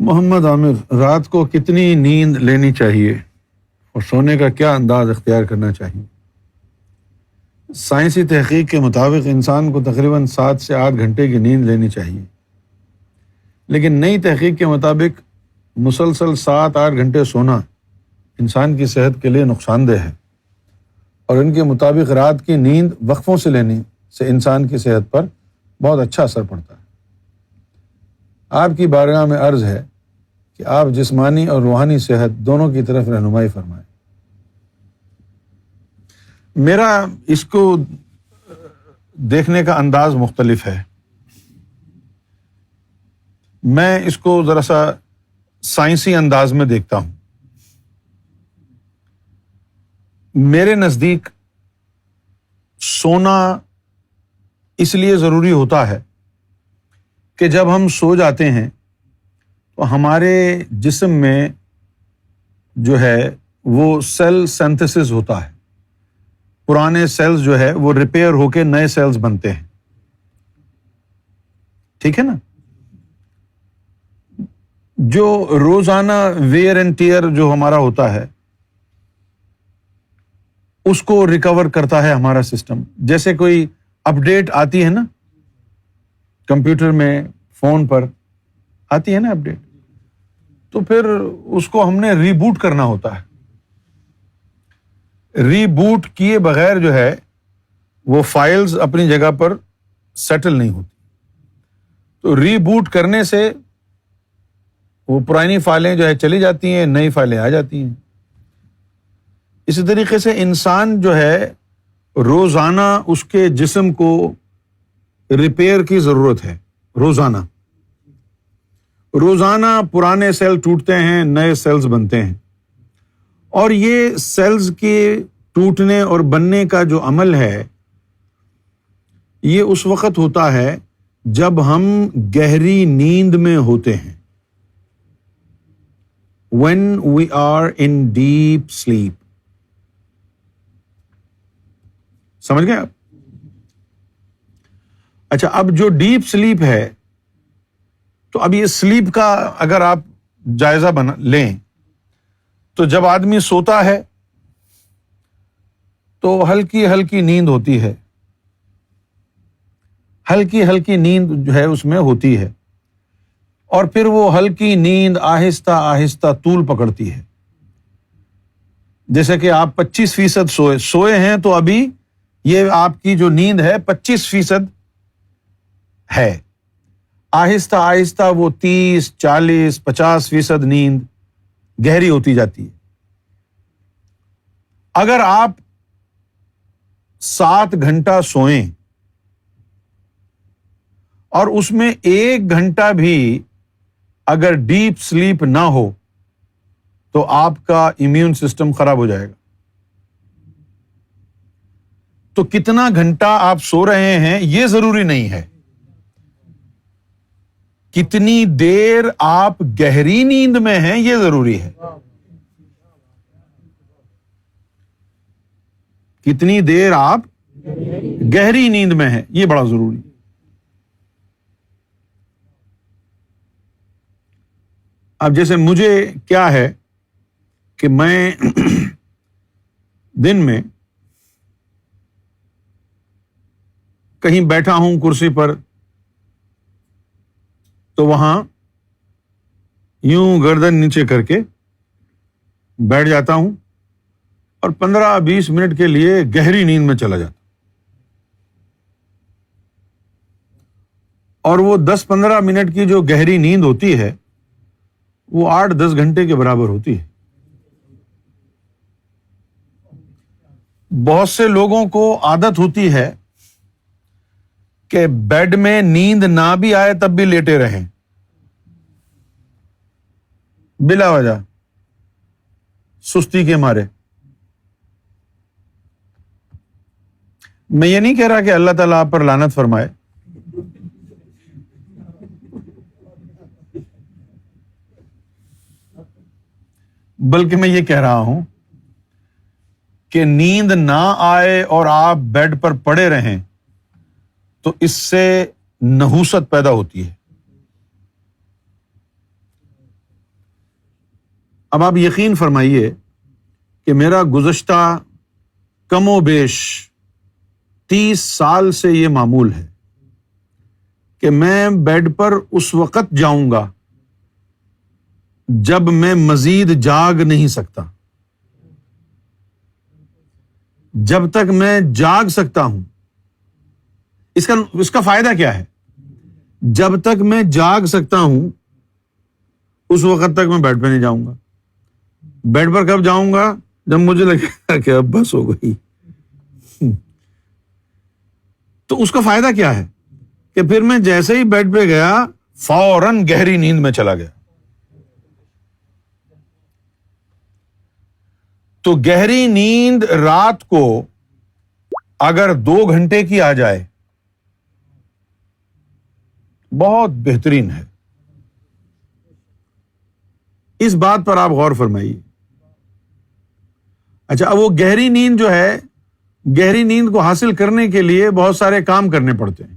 محمد عامر، رات کو کتنی نیند لینی چاہیے اور سونے کا کیا انداز اختیار کرنا چاہیے؟ سائنسی تحقیق کے مطابق انسان کو تقریباً 7 سے 8 گھنٹے کی نیند لینی چاہیے، لیکن نئی تحقیق کے مطابق مسلسل 7-8 گھنٹے سونا انسان کی صحت کے لیے نقصان دہ ہے، اور ان کے مطابق رات کی نیند وقفوں سے لینے سے انسان کی صحت پر بہت اچھا اثر پڑتا ہے۔ آپ کی بارگاہ میں عرض ہے کہ آپ جسمانی اور روحانی صحت دونوں کی طرف رہنمائی فرمائیں۔ میرا اس کو دیکھنے کا انداز مختلف ہے۔ میں اس کو ذرا سا سائنسی انداز میں دیکھتا ہوں۔ میرے نزدیک سونا اس لیے ضروری ہوتا ہے کہ جب ہم سو جاتے ہیں تو ہمارے جسم میں جو ہے وہ سیل سینتھسس ہوتا ہے، پرانے سیلز جو ہے وہ ریپیئر ہو کے نئے سیلز بنتے ہیں، ٹھیک ہے نا؟ جو روزانہ ویئر اینڈ ٹیئر جو ہمارا ہوتا ہے اس کو ریکور کرتا ہے ہمارا سسٹم۔ جیسے کوئی اپڈیٹ آتی ہے نا، کمپیوٹر میں، فون پر آتی ہے نا اپڈیٹ، تو پھر اس کو ہم نے ریبوٹ کرنا ہوتا ہے۔ ریبوٹ کیے بغیر جو ہے وہ فائلز اپنی جگہ پر سیٹل نہیں ہوتی، تو ریبوٹ کرنے سے وہ پرانی فائلیں جو ہے چلی جاتی ہیں، نئی فائلیں آ جاتی ہیں۔ اسی طریقے سے انسان جو ہے روزانہ اس کے جسم کو ریپیئر کی ضرورت ہے۔ روزانہ پرانے سیل ٹوٹتے ہیں، نئے سیلز بنتے ہیں، اور یہ سیلز کے ٹوٹنے اور بننے کا جو عمل ہے یہ اس وقت ہوتا ہے جب ہم گہری نیند میں ہوتے ہیں، when we are in deep sleep۔ سمجھ گئے آپ؟ اچھا، اب جو ڈیپ سلیپ ہے تو اب یہ سلیپ کا اگر آپ جائزہ لیں تو جب آدمی سوتا ہے تو ہلکی ہلکی نیند ہوتی ہے، ہلکی ہلکی نیند جو ہے اس میں ہوتی ہے، اور پھر وہ ہلکی نیند آہستہ آہستہ طول پکڑتی ہے۔ جیسے کہ آپ 25% سوئے ہیں تو ابھی یہ آپ کی جو نیند ہے 25% ہے، آہستہ آہستہ وہ 30, 40, 50% نیند گہری ہوتی جاتی ہے۔ اگر آپ 7 گھنٹہ سوئیں اور اس میں 1 گھنٹہ بھی اگر ڈیپ سلیپ نہ ہو تو آپ کا امیون سسٹم خراب ہو جائے گا۔ تو کتنا گھنٹہ آپ سو رہے ہیں یہ ضروری نہیں ہے، کتنی دیر آپ گہری نیند میں ہیں یہ ضروری ہے۔ کتنی دیر آپ گہری نیند میں ہیں یہ بڑا ضروری ہے۔ اب جیسے مجھے کیا ہے کہ میں دن میں کہیں بیٹھا ہوں کرسی پر تو وہاں یوں گردن نیچے کر کے بیٹھ جاتا ہوں اور 15-20 منٹ کے لیے گہری نیند میں چلا جاتا ہوں، اور وہ 10-15 منٹ کی جو گہری نیند ہوتی ہے وہ 8-10 گھنٹے کے برابر ہوتی ہے۔ بہت سے لوگوں کو عادت ہوتی ہے کہ بیڈ میں نیند نہ بھی آئے تب بھی لیٹے رہیں بلا وجہ، سستی کے مارے۔ میں یہ نہیں کہہ رہا کہ اللہ تعالیٰ آپ پر لعنت فرمائے، بلکہ میں یہ کہہ رہا ہوں کہ نیند نہ آئے اور آپ بیڈ پر پڑے رہیں تو اس سے نحوست پیدا ہوتی ہے۔ اب آپ یقین فرمائیے کہ میرا گزشتہ کم و بیش 30 سال سے یہ معمول ہے کہ میں بیڈ پر اس وقت جاؤں گا جب میں مزید جاگ نہیں سکتا. جب تک میں جاگ سکتا ہوں. اس کا فائدہ کیا ہے؟ جب تک میں جاگ سکتا ہوں اس وقت تک میں بیڈ پہ نہیں جاؤں گا. بیڈ پر کب جاؤں گا؟ جب مجھے لگے گا کہ اب بس ہو گئی. تو اس کا فائدہ کیا ہے کہ پھر میں جیسے ہی بیڈ پہ گیا فوراً گہری نیند میں چلا گیا. تو گہری نیند رات کو اگر 2 گھنٹے کی آ جائے بہت بہترین ہے. اس بات پر آپ غور فرمائیے. اچھا، اب وہ گہری نیند جو ہے، گہری نیند کو حاصل کرنے کے لیے بہت سارے کام کرنے پڑتے ہیں.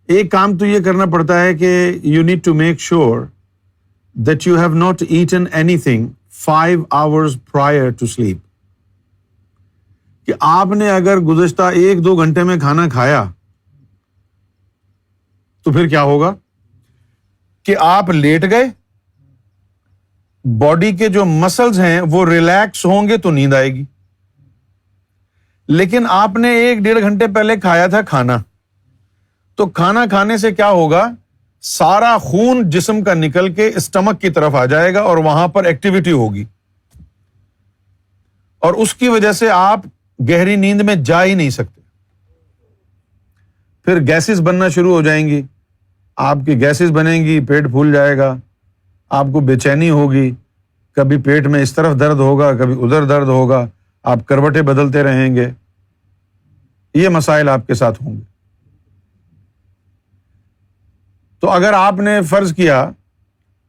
ایک کام تو یہ کرنا پڑتا ہے کہ you need to make sure that you have not eaten anything 5 hours prior to sleep. کہ آپ نے اگر گزشتہ 1-2 گھنٹے میں کھانا کھایا تو پھر کیا ہوگا کہ آپ لیٹ گئے، باڈی کے جو مسلز ہیں وہ ریلیکس ہوں گے تو نیند آئے گی. لیکن آپ نے 1-1.5 گھنٹے پہلے کھایا تھا کھانا، تو کھانا کھانے سے کیا ہوگا، سارا خون جسم کا نکل کے اسٹمک کی طرف آ جائے گا اور وہاں پر ایکٹیویٹی ہوگی، اور اس کی وجہ سے آپ گہری نیند میں جا ہی نہیں سکتے. پھر گیسز بننا شروع ہو جائیں گی، آپ کی گیسز بنیں گی، پیٹ پھول جائے گا، آپ کو بے چینی ہوگی، کبھی پیٹ میں اس طرف درد ہوگا کبھی ادھر درد ہوگا، آپ کروٹیں بدلتے رہیں گے. یہ مسائل آپ کے ساتھ ہوں گے. تو اگر آپ نے فرض کیا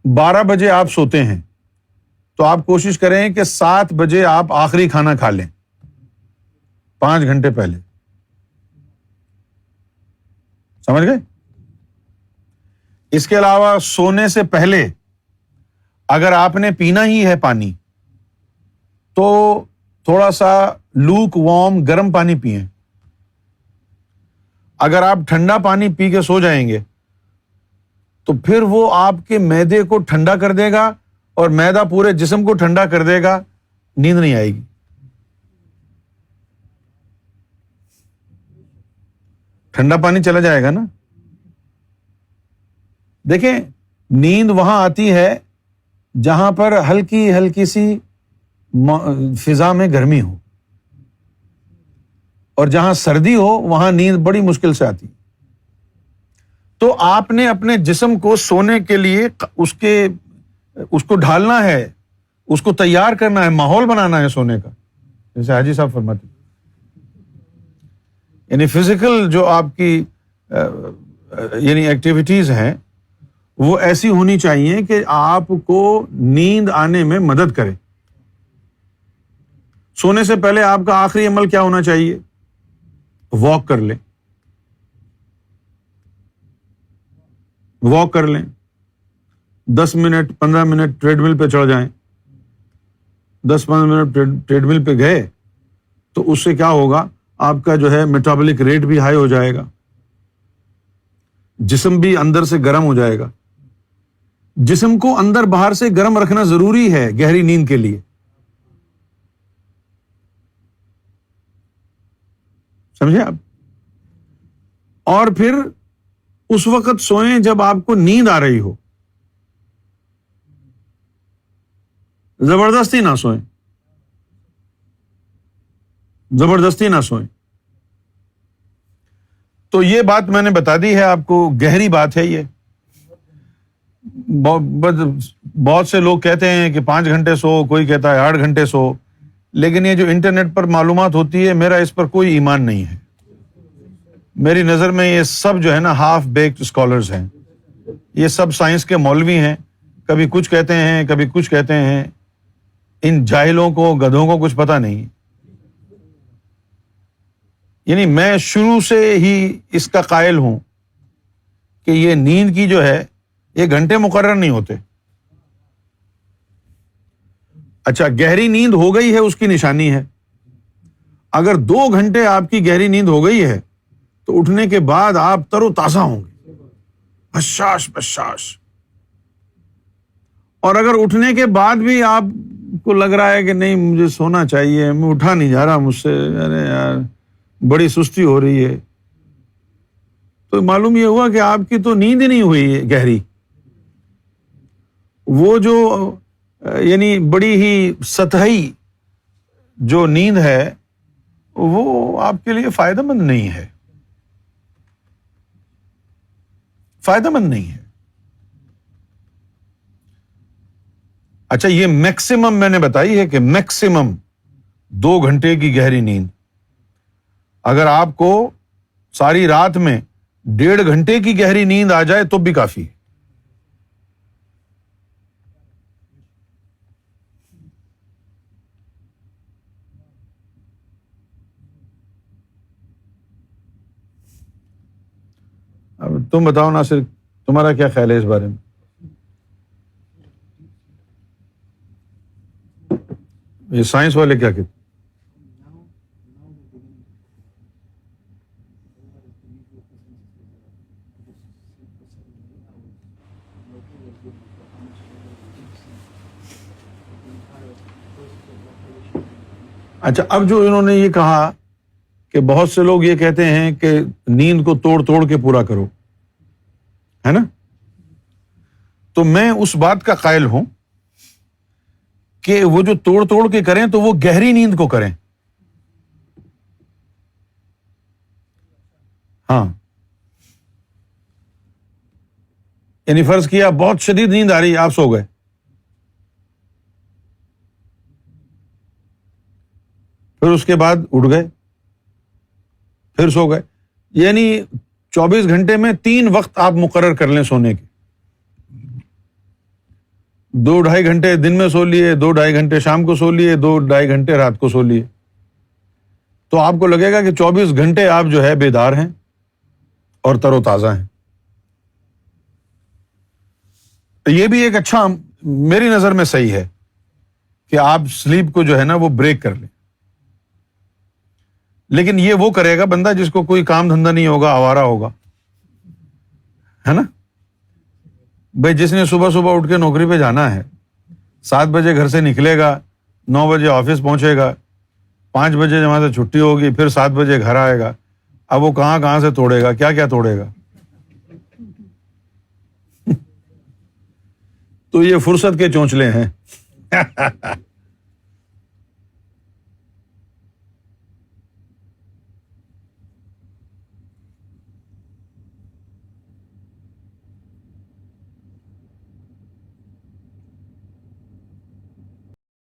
12 بجے آپ سوتے ہیں تو آپ کوشش کریں کہ 7 بجے آپ آخری کھانا کھا لیں، 5 گھنٹے پہلے. سمجھ گئے؟ اس کے علاوہ سونے سے پہلے اگر آپ نے پینا ہی ہے پانی تو تھوڑا سا لوک وارم گرم پانی پئیں. اگر آپ ٹھنڈا پانی پی کے سو جائیں گے تو پھر وہ آپ کے معدے کو ٹھنڈا کر دے گا اور معدہ پورے جسم کو ٹھنڈا کر دے گا، نیند نہیں آئے گی. ٹھنڈا پانی چلا جائے گا نا. دیکھیں، نیند وہاں آتی ہے جہاں پر ہلکی ہلکی سی فضا میں گرمی ہو، اور جہاں سردی ہو وہاں نیند بڑی مشکل سے آتی. تو آپ نے اپنے جسم کو سونے کے لیے اس کو ڈھالنا ہے، اس کو تیار کرنا ہے، ماحول بنانا ہے سونے کا. جیسے حاجی صاحب فرماتے ہیں، یعنی فزیکل جو آپ کی یعنی ایکٹیویٹیز ہیں وہ ایسی ہونی چاہیے کہ آپ کو نیند آنے میں مدد کرے. سونے سے پہلے آپ کا آخری عمل کیا ہونا چاہیے؟ واک کر لیں. واک کر لیں، 10 منٹ 15 منٹ ٹریڈ مل پہ چڑھ جائیں. 10-15 منٹ ٹریڈ مل پہ گئے تو اس سے کیا ہوگا، آپ کا جو ہے میٹابولک ریٹ بھی ہائی ہو جائے گا، جسم بھی اندر سے گرم ہو جائے گا. جسم کو اندر باہر سے گرم رکھنا ضروری ہے گہری نیند کے لیے. سمجھے آپ؟ اور پھر اس وقت سوئیں جب آپ کو نیند آ رہی ہو. زبردستی نہ سوئیں، زبردستی نہ سوئیں. تو یہ بات میں نے بتا دی ہے آپ کو، گہری بات ہے یہ. بہت سے لوگ کہتے ہیں کہ 5 گھنٹے سو، کوئی کہتا ہے 8 گھنٹے سو، لیکن یہ جو انٹرنیٹ پر معلومات ہوتی ہے میرا اس پر کوئی ایمان نہیں ہے. میری نظر میں یہ سب جو ہے نا ہاف بیکڈ اسکالرز ہیں، یہ سب سائنس کے مولوی ہیں، کبھی کچھ کہتے ہیں کبھی کچھ کہتے ہیں. ان جاہلوں کو، گدھوں کو کچھ پتہ نہیں. یعنی میں شروع سے ہی اس کا قائل ہوں کہ یہ نیند کی جو ہے یہ گھنٹے مقرر نہیں ہوتے. اچھا، گہری نیند ہو گئی ہے اس کی نشانی ہے. اگر 2 گھنٹے آپ کی گہری نیند ہو گئی ہے تو اٹھنے کے بعد آپ تر و تازہ ہوں گے، بشاش بشاش. اور اگر اٹھنے کے بعد بھی آپ کو لگ رہا ہے کہ نہیں مجھے سونا چاہیے، میں اٹھا نہیں جا رہا مجھ سے، ارے یار بڑی سستی ہو رہی ہے، تو معلوم یہ ہوا کہ آپ کی تو نیند ہی نہیں ہوئی ہے گہری. وہ جو یعنی بڑی ہی سطحی جو نیند ہے وہ آپ کے لیے فائدہ مند نہیں ہے، فائدہ مند نہیں ہے. اچھا، یہ میکسیمم میں نے بتائی ہے کہ میکسیمم 2 گھنٹے کی گہری نیند. اگر آپ کو ساری رات میں 1.5 گھنٹے کی گہری نیند آ جائے تو بھی کافی ہے. اب تم بتاؤ ناصر، تمہارا کیا خیال ہے اس بارے میں؟ یہ سائنس والے کیا کہتے ہیں؟ اچھا، اب جو انہوں نے یہ کہا کہ بہت سے لوگ یہ کہتے ہیں کہ نیند کو توڑ توڑ کے پورا کرو، ہے نا، تو میں اس بات کا قائل ہوں کہ وہ جو توڑ توڑ کے کریں تو وہ گہری نیند کو کریں. ہاں، یعنی فرض کیا بہت شدید نیند آ رہی ہے، آپ سو گئے، پھر اس کے بعد اٹھ گئے، پھر سو گئے، یعنی 24 گھنٹے میں 3 وقت آپ مقرر کر لیں سونے کے. 2-2.5 گھنٹے دن میں سو لیے، 2-2.5 گھنٹے شام کو سو لیے، 2-2.5 گھنٹے رات کو سو لیے، تو آپ کو لگے گا کہ 24 گھنٹے آپ جو ہے بیدار ہیں اور تر و تازہ ہیں. یہ بھی ایک اچھا میری نظر میں صحیح ہے کہ آپ سلیپ کو جو ہے نا وہ بریک کر لیں. لیکن یہ وہ کرے گا بندہ جس کو کوئی کام دھندا نہیں ہوگا، آوارہ ہوگا، ہے نا. بھائی جس نے صبح صبح اٹھ کے نوکری پہ جانا ہے، 7 بجے گھر سے نکلے گا، 9 بجے آفس پہنچے گا، 5 بجے جہاں سے چھٹی ہوگی، پھر 7 بجے گھر آئے گا. اب وہ کہاں سے توڑے گا، کیا توڑے گا. تو یہ فرصت کے چونچلے ہیں.